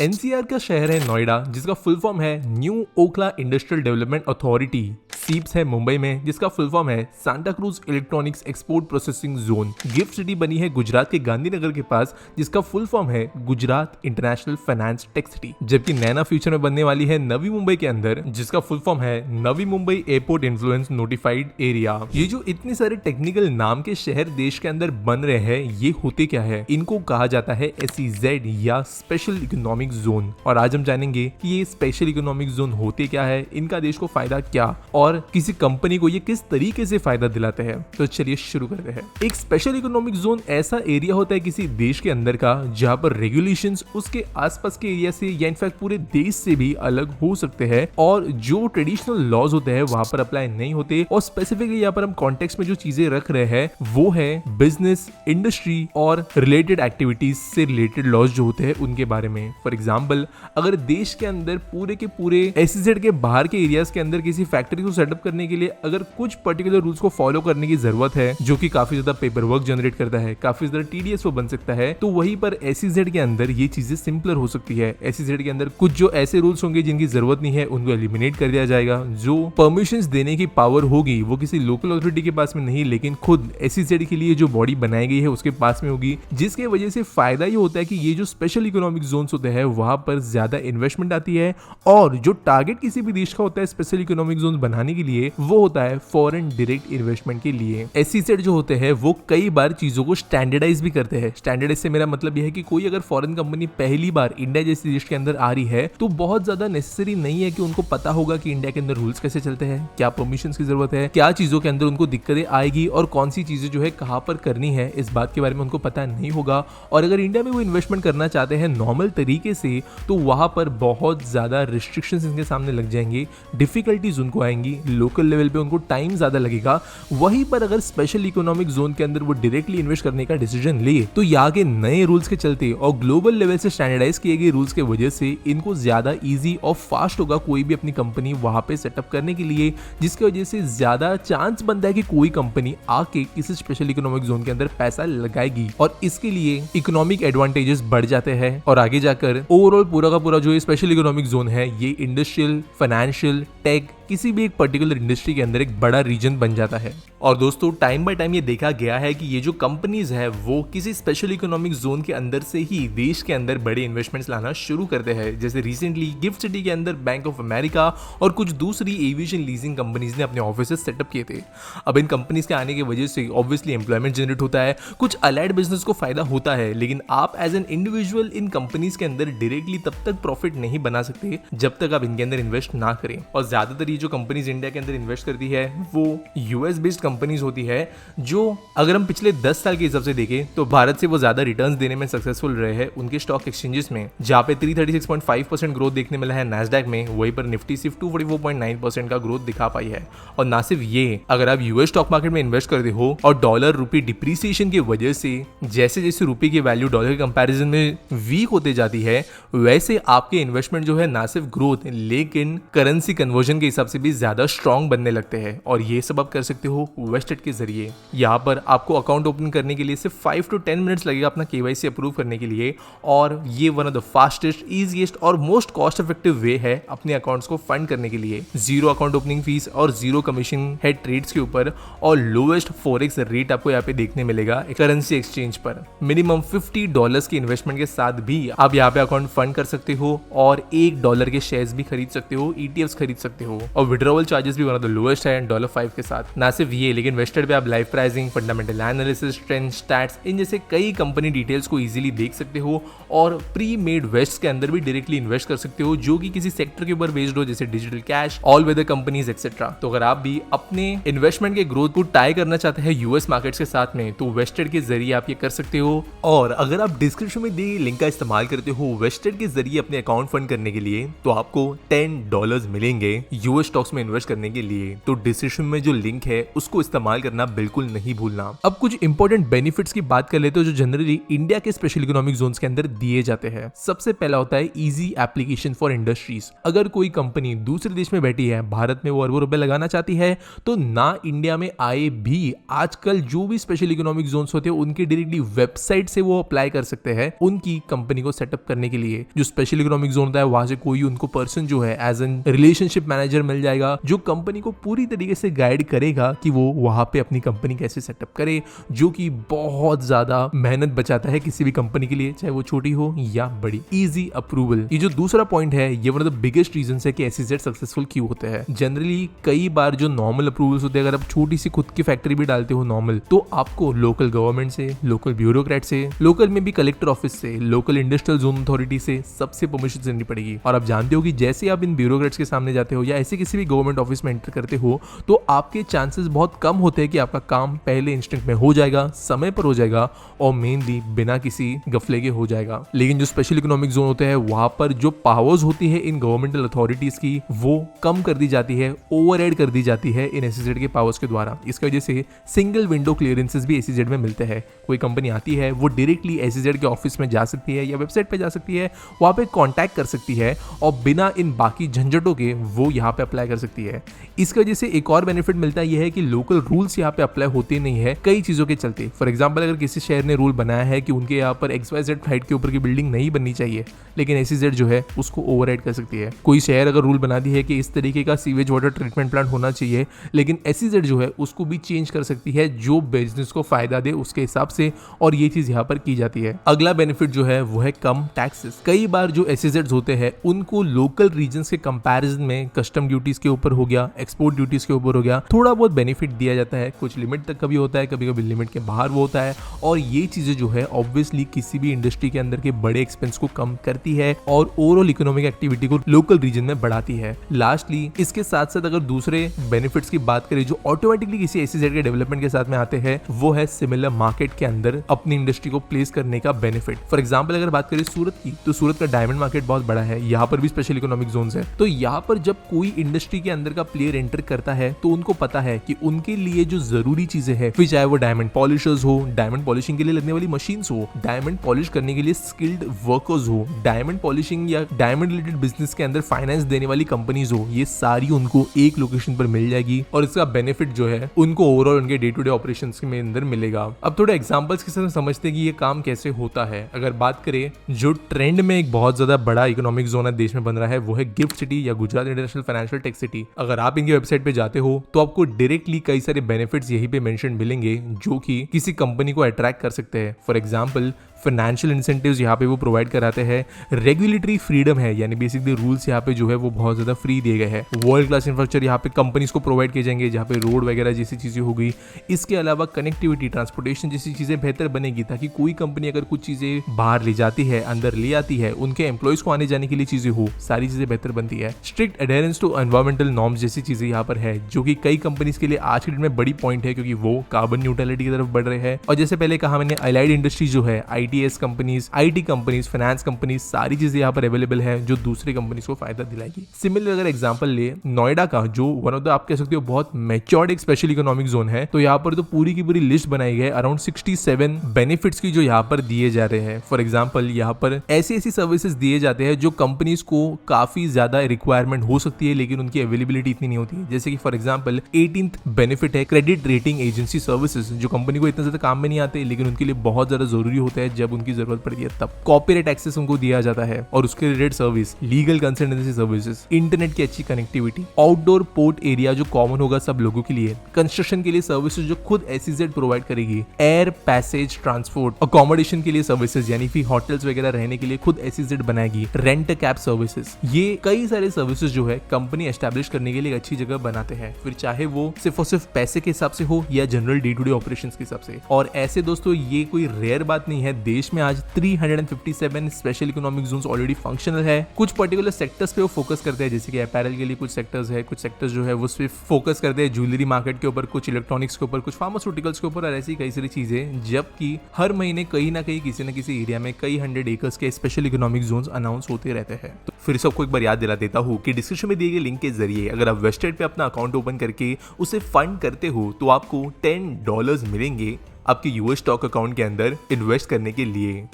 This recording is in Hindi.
एनसीआर का शहर है नोएडा, जिसका फुल फॉर्म है new Okhla industrial development authority. SEEPZ है मुंबई में, जिसका फुल फॉर्म है Santa Cruz electronics export processing zone. Gift city बनी है गुजरात के गांधीनगर के पास, जिसका फुल फॉर्म है Gujarat international finance tech city. जबकि नैना फ्यूचर में बनने वाली है नवी मुंबई के अंदर, जिसका फुल फॉर्म है Navi Mumbai airport influence notified area. ये जो इतने सारे टेक्निकल नाम के शहर देश के अंदर बन रहे हैं, ये होते क्या है? इनको कहा जाता है SEZ या स्पेशल इकोनॉमिक जोन। और आज हम जानेंगे कि ये स्पेशल इकोनॉमिक जोन होते क्या है, इनका देश को फायदा क्या और किसी कंपनी को ये किस तरीके से फायदा दिलाते हैं। तो चलिए शुरू करते हैं। एक स्पेशल इकोनॉमिक जोन ऐसा एरिया होता है किसी देश के अंदर का, जहां पर रेगुलेशंस उसके आसपास के एरिया से या इनफैक्ट पूरे देश से भी अलग हो सकते हैं और जो ट्रेडिशनल लॉज होते हैं वहां पर अप्लाई नहीं होते। और स्पेसिफिकली यहाँ पर हम कॉन्टेक्स्ट में जो चीजें रख रहे हैं वो है बिजनेस, इंडस्ट्री और रिलेटेड एक्टिविटीज से रिलेटेड लॉज जो होते हैं उनके बारे में। फॉर एग्जाम्पल, अगर देश के अंदर पूरे के पूरे SEZ के बाहर के एरियाज के अंदर किसी फैक्ट्री को सेटअप करने के लिए अगर कुछ पर्टिकुलर रूल्स को फॉलो करने की जरूरत है, जो कि काफी ज्यादा पेपर वर्क जनरेट करता है, काफी ज्यादा टीडीएस वो बन सकता है, तो वहीं पर SEZ के अंदर ये चीजें सिंपलर हो सकती है। SEZ के अंदर कुछ जो ऐसे रूल्स होंगे जिनकी जरूरत नहीं है उनको एलिमिनेट कर दिया जाएगा। जो परमिशंस देने की पावर होगी वो किसी लोकल अथॉरिटी के पास में नहीं, लेकिन खुद SEZ के लिए जो बॉडी बनाई गई है उसके पास में होगी। जिसके वजह से फायदा ये होता है कि ये जो स्पेशल इकोनॉमिक जोन्स होते हैं वहां पर ज्यादा इन्वेस्टमेंट आती है और जो टारगेट किसी भी देश का होता है स्पेशल इकोनॉमिक जोन बनाने के लिए वो होता है फॉरेन डायरेक्ट इन्वेस्टमेंट के लिए। SEZ जो होते हैं वो कई बार चीजों को स्टैंडर्डाइज भी करते हैं। स्टैंडर्डाइज से मेरा मतलब यह है कि कोई अगर फॉरेन कंपनी पहली बार इंडिया जैसे देश के अंदर आ रही है तो बहुत ज्यादा नेसेसरी नहीं है कि उनको पता होगा कि इंडिया के अंदर रूल्स कैसे चलते हैं, क्या परमिशन की जरूरत है, क्या चीजों के अंदर उनको दिक्कतें आएगी और कौन सी चीजें जो है कहां पर करनी है, इस बात के बारे में उनको पता नहीं होगा। और अगर इंडिया में वो इन्वेस्टमेंट करना चाहते हैं नॉर्मल तरीके से तो वहां पर बहुत ज्यादा रिस्ट्रिक्शंस इनके सामने लग जाएंगे, डिफिकल्टीज उनको आएंगी, लोकल लेवल पे उनको टाइम ज्यादा लगेगा। वहीं पर अगर स्पेशल इकोनॉमिक जोन के अंदर वो डायरेक्टली इन्वेस्ट करने का डिसीजन लिए तो यहाँ के नए रूल्स के चलते और ग्लोबल लेवल से स्टैंडर्डाइज किए गए रूल्स के वजह से इनको ज्यादा इजी और फास्ट होगा कोई भी अपनी कंपनी वहां पे सेटअप करने के लिए, जिसकी वजह से ज्यादा चांस बनता है कि कोई कंपनी आके किसी स्पेशल इकोनॉमिक जोन के अंदर पैसा लगाएगी और इसके लिए इकोनॉमिक एडवांटेजेस बढ़ जाते हैं और आगे जाकर ओवरऑल पूरा का पूरा जो ये स्पेशल इकोनॉमिक जोन है ये इंडस्ट्रियल, फाइनेंशियल, टेक किसी भी एक पर्टिकुलर इंडस्ट्री के अंदर एक बड़ा रीजन बन जाता है। और दोस्तों टाइम बाय टाइम ये देखा गया है कि ये जो कंपनीज है वो किसी स्पेशल इकोनॉमिक जोन के अंदर से ही देश के अंदर बड़े इन्वेस्टमेंट्स लाना शुरू करते हैं। जैसे रिसेंटली गिफ्ट सिटी के अंदर बैंक ऑफ अमेरिका और कुछ दूसरी एविएशन लीजिंग कंपनीज ने अपने ऑफिसेस सेटअप किए थे। अब इन कंपनीज के आने की वजह से ऑब्वियसली एम्प्लॉयमेंट जनरेट होता है, कुछ अलाइड बिजनेस को फायदा होता है, लेकिन आप as an individual in companies के अंदर डायरेक्टली तब तक प्रॉफिट नहीं बना सकते जब तक आप इनके अंदर इन्वेस्ट ना करें। और ज्यादातर ये जो कंपनीज इंडिया के अंदर इन्वेस्ट करती है वो यूएस बेस्ड कंपनीज होती है, जो अगर हम पिछले 10 साल के हिसाब से देखें तो भारत से वो ज्यादा रिटर्न्स देने में सक्सेसफुल रहे हैं उनके स्टॉक एक्सचेंजेस में, जहां पे 336.5% ग्रोथ देखने मिला है नैस्डैक में, वहीं पर निफ्टी सिर्फ 244.9% का ग्रोथ दिखा पाई है। और ना सिर्फ ये, अगर आप यूएस स्टॉक मार्केट में इन्वेस्ट करते हो और डॉलर रुपी डिप्रिसिएशन की वजह से जैसे जैसे रुपये की वैल्यू डॉलर के कंपैरिजन में वीक होते जाती है, वैसे आपके इन्वेस्टमेंट जो है ना सिर्फ ग्रोथ लेकिन करेंसी कन्वर्जन के हिसाब से भी ज्यादा स्ट्रॉन्ग बनने लगते हैं। और ये सब आप कर सकते हो वेस्टेड के जरिए। यहाँ पर आपको अकाउंट ओपन करने के लिए सिर्फ 5 to 10 मिनट्स लगेगा अपना KYC अप्रूव करने के लिए, और ये one of the fastest, easiest और मोस्ट कॉस्ट इफेक्टिव वे है अपने अकाउंट्स को फंड करने के लिए। जीरो अकाउंट ओपनिंग फीस और जीरो कमीशन है ट्रेड्स के ऊपर, और लोएस्ट फॉरेक्स रेट आपको यहाँ पे देखने मिलेगा करेंसी एक्सचेंज पर। मिनिमम $50 के इन्वेस्टमेंट के साथ भी आप यहाँ पे अकाउंट फंड कर सकते हो और $1 के शेयर्स भी खरीद सकते हो, ETFs खरीद सकते हो, और विड्रॉवल चार्जेस भी वन ऑफ द लोएस्ट है $5 के साथ। ना सिर्फ ये, लेकिन वेस्टेड पे आप live pricing, fundamental analysis, trend, stats, इन जैसे कई कंपनी डिटेल्स को इजीली देख सकते हो और प्री मेड वेस्ट के अंदर भी डायरेक्टली इन्वेस्ट कर सकते हो, जो कि किसी सेक्टर के ऊपर बेस्ड हो, जैसे digital cash, all weather companies etcetera. तो अगर आप भी अपने इन्वेस्टमेंट के ग्रोथ को टाई करना चाहते हैं यूएस मार्केट्स के साथ में, तो वेस्टेड के जरिए आप ये कर सकते हो। और अगर आप डिस्क्रिप्शन में दिए लिंक का इस्तेमाल करते हो वेस्टेड के जरिए अपने अकाउंट फंड करने के लिए, तो आपको $10 मिलेंगे यूएस स्टॉक्स में इन्वेस्ट करने के लिए। तो डिस्क्रिप्शन में जो लिंक है उसको को इस्तेमाल करना बिल्कुल नहीं भूलना। अब कुछ इंपॉर्टेंट बेनिफिट्स की बात कर लेते हैं जो जनरली इंडिया के स्पेशल इकोनॉमिक जोन्स के अंदर दिए जाते हैं। सबसे पहला होता है इजी एप्लीकेशन फॉर इंडस्ट्रीज। अगर कोई कंपनी दूसरे देश में बैठी है, भारत में वो अरबों रुपए लगाना चाहती है, तो ना इंडिया में आए भी आजकल जो भी स्पेशल इकोनॉमिक जोन्स होते हैं उनके डायरेक्टली वेबसाइट से वो अप्लाई कर सकते हैं उनकी कंपनी को सेटअप करने के लिए। जो स्पेशल इकोनॉमिक जोन होता है वहां से कोई उनको पर्सन जो है एज एन रिलेशनशिप मैनेजर मिल जाएगा जो कंपनी को पूरी तरीके से गाइड करेगा कि वो वहां पे अपनी कंपनी कैसे सेटअप करे, जो कि बहुत ज्यादा मेहनत बचाता है किसी भी कंपनी के लिए, चाहे वो छोटी हो या बड़ी। इजी अप्रूवल, ये जो दूसरा पॉइंट है ये one of the biggest reason है कि एसईजेड सक्सेसफुल क्यों होते हैं। जनरली कई बार जो नॉर्मल अप्रूवल्स होते हैं, अगर आप छोटी सी खुद की फैक्ट्री भी डालते हो नॉर्मल, तो आपको लोकल गवर्नमेंट से, लोकल ब्यूरोक्रेट से, लोकल में भी कलेक्टर ऑफिस से, लोकल इंडस्ट्रियल जोन अथॉरिटी से सबसे परमिशन लेनी पड़ेगी। और आप जानते हो कि जैसे आप इन ब्यूरोक्रेट्स के सामने जाते हो या ऐसे किसी भी गवर्नमेंट ऑफिस में एंटर करते हो तो आपके चांसेस बहुत कम होते हैं कि आपका काम पहले इंस्टेंट में हो जाएगा, समय पर हो जाएगा और मेनली बिना किसी गफले के हो जाएगा। लेकिन जो स्पेशल इकोनॉमिक जोन होते हैं वहां पर जो पावर्स होती है इन गवर्नमेंटल अथॉरिटीज की वो कम कर दी जाती है, ओवरराइड कर दी जाती है इन एसईजेड के पावर्स के द्वारा। इसकी वजह से सिंगल विंडो क्लियरेंसेस भी एसईजेड में मिलते हैं। कोई कंपनी आती है वो डायरेक्टली एसईजेड के ऑफिस में जा सकती है या वेबसाइट पे जा सकती है, वहां पे कांटेक्ट कर सकती है और बिना इन बाकी झंझटों के वो यहाँ पे अप्लाई कर सकती है। इसकी वजह से एक और बेनिफिट मिलता है यह है कि लोकल रूल्स यहाँ पे अप्लाई होते नहीं है कई चीजों के चलते। फॉर एग्जाम्पल अगर किसी शहर ने रूल बनाया है कि उनके यहाँ पर XYZ फ्लाइट के ऊपर की बिल्डिंग नहीं बननी चाहिए, लेकिन एसईजेड जो है उसको ओवरराइड कर सकती है। कोई शहर अगर रूल बना दी है कि इस तरीके का सीवेज वाटर ट्रीटमेंट प्लांट होना चाहिए, लेकिन एसईजेड जो है उसको भी चेंज कर सकती है जो बिजनेस को फायदा दे उसके हिसाब से, और ये चीज यहाँ पर की जाती है। अगला बेनिफिट जो है वो है कम टैक्सेस। कई बार जो एसईजेड्स होते हैं उनको लोकल रीजन्स के कंपैरिजन में कस्टम ड्यूटीज के ऊपर हो गया, एक्सपोर्ट ड्यूटीज के ऊपर हो गया, थोड़ा बहुत बेनिफिट दिया जाता है। कुछ लिमिट तक कभी होता है, कभी कभी लिमिट के बाहर वो होता है, और ये चीजें जो है ऑब्वियसली किसी भी इंडस्ट्री के अंदर के बड़े एक्सपेंस को कम करती है और ओवरऑल इकोनॉमिक एक्टिविटी को लोकल रीजन में बढ़ाती है। लास्टली इसके साथ साथ अगर दूसरे बेनिफिट्स की बात करें जो ऑटोमेटिकली किसी एसईजेड के डेवलपमेंट के साथ में आते हैं, वो है सिमिलर मार्केट के अंदर अपनी इंडस्ट्री को प्लेस करने का बेनिफिट। फॉर एग्जाम्पल अगर बात करें सूरत की, तो सूरत का डायमंड मार्केट बहुत बड़ा है, यहाँ पर भी स्पेशल इकोनॉमिक जोन्स है। तो यहाँ पर जब कोई इंडस्ट्री के अंदर का प्लेयर एंटर करता है तो उनको पता है कि उनके लिए जो जरूरी चीजें हैं, फिर चाहे वो डायमंड पॉलिशर्स हो, डायमंड पॉलिशिंग के लिए लगने वाली मशीन्स हो, डायमंड पॉलिश करने के लिए स्किल्ड वर्कर्स हो, डायमंड पॉलिशिंग या डायमंड रिलेटेड बिजनेस के अंदर फाइनेंस देने वाली कंपनीज हो, ये सारी उनको एक लोकेशन पर मिल जाएगी और इसका बेनिफिट जो है उनको ओवरऑल उनके डे टू डे ऑपरेशंस के अंदर मिलेगा। अब थोड़े एग्जांपल्स के साथ समझते हैं कि ये काम कैसे होता है। अगर बात करें जो ट्रेंड में एक बहुत ज्यादा बड़ा इकोनॉमिक जोन है देश में बन रहा है, वो है गिफ्ट सिटी या Gujarat international financial tech city. अगर आप इनकी वेबसाइट पे जाते हो तो आपको डायरेक्टली कई सारे बेनिफिट्स यहीं पे मेंशन मिलेंगे जो कि किसी कंपनी को अट्रैक्ट कर सकते हैं। फॉर एग्जांपल फाइनेंशियल इंसेंटिव्स यहाँ पे वो प्रोवाइड कराते हैं, रेगुलेटरी फ्रीडम है, यानी बेसिकली रूल्स यहाँ पे जो है वो बहुत ज्यादा फ्री दिए गए हैं। वर्ल्ड क्लास इंफ्रास्ट्रक्चर यहाँ पे कंपनीज को प्रोवाइड किए जाएंगे जहाँ पे रोड वगैरह जैसी चीजें हो गई। इसके अलावा कनेक्टिविटी, ट्रांसपोर्टेशन जैसी चीजें बेहतर बनेगी ताकि कोई कंपनी अगर कुछ चीजें बाहर ले जाती है, अंदर ले आती है, उनके एम्प्लॉइज को आने जाने के लिए चीजें हो, सारी चीजें बेहतर बनती है। Strict adherence to environmental norms जैसी चीजें यहाँ पर है जो कि कई कंपनीज के लिए आज के डेट में बड़ी पॉइंट है क्योंकि वो कार्बन न्यूट्रलिटी की तरफ बढ़ रहे हैं। और जैसे पहले कहा मैंने, अलाइड इंडस्ट्री जो है, ITS companies, IT companies, finance companies, सारी चीजें यहाँ पर अवेलेबल है जो दूसरी कंपनीज को फायदा दिलाएगी। सिमिलर अगर एग्जांपल ले नोएडा का, जो वन ऑफ द आप कह सकते हो बहुत मैच्योर्ड एक स्पेशल इकोनॉमिक जोन है, तो यहाँ पर तो पूरी की पूरी लिस्ट बनाई गई है अराउंड 67 बेनिफिट्स की जो यहाँ पर दिए जा रहे हैं। फॉर एग्जांपल यहाँ पर ऐसी सर्विसेज दिए जाते हैं जो कंपनीज को काफी ज्यादा रिक्वायरमेंट हो सकती है लेकिन उनकी अवेलेबिलिटी इतनी नहीं होती है। जैसे कि फॉर एग्जांपल 18th बेनिफिट है क्रेडिट रेटिंग एजेंसी सर्विसेज, जो कंपनी को इतना ज्यादा काम में नहीं आते लेकिन उनके लिए बहुत ज्यादा जरूरी होता है जब उनकी जरूरत पड़ती है तब। कॉपीराइट एक्सेस उनको दिया जाता है और उसके related service, legal consultancy services, internet की अच्छी कनेक्टिविटी, आउटडोर पोर्ट एरिया जो कॉमन होगा सब लोगों के लिए, कंस्ट्रक्शन के लिए सर्विसेज जो खुद एसईजेड प्रोवाइड करेगी, एयर पैसेज ट्रांसपोर्ट, अकोमोडेशन के लिए सर्विसेज यानी कि होटल्स वगैरह रहने के लिए खुद एसईजेड बनाएगी, रेंट कैब सर्विसेज, ये कई सारे सर्विसेज जो है कंपनी एस्टैब्लिश करने के लिए एक अच्छी जगह बनाते हैं, फिर चाहे वो सिर्फ और सिर्फ पैसे के हिसाब से हो या general day to day operations के हिसाब से। और ऐसे दोस्तों ये कोई रेयर बात नहीं है, देश में आज 357 special economic zones already functional है। कुछ पर्टिकुलर सेक्टर्स पे वो फोकस करते हैं, जैसे कि अपैरल के लिए कुछ सेक्टर्स है, कुछ सेक्टर्स जो है वो सिर्फ फोकस करते हैं ज्वेलरी मार्केट के ऊपर, कुछ इलेक्ट्रॉनिक्स के ऊपर, कुछ फार्मास्यूटिकल्स के ऊपर और ऐसी कई सारी चीजें, जबकि हर महीने कहीं ना कहीं किसी न किसी एरिया में कई 100 एकर्स के स्पेशल इकोनॉमिक जोन्स अनाउंस होते रहते हैं। फिर से आपको एक बार याद दिला देता हूँ कि डिस्क्रिप्शन में दिए गए लिंक के जरिए अगर आप वेस्टेड पे अपना अकाउंट ओपन करके उसे फंड करते हो तो आपको $10 मिलेंगे आपके यूएस स्टॉक अकाउंट के अंदर इन्वेस्ट करने के लिए।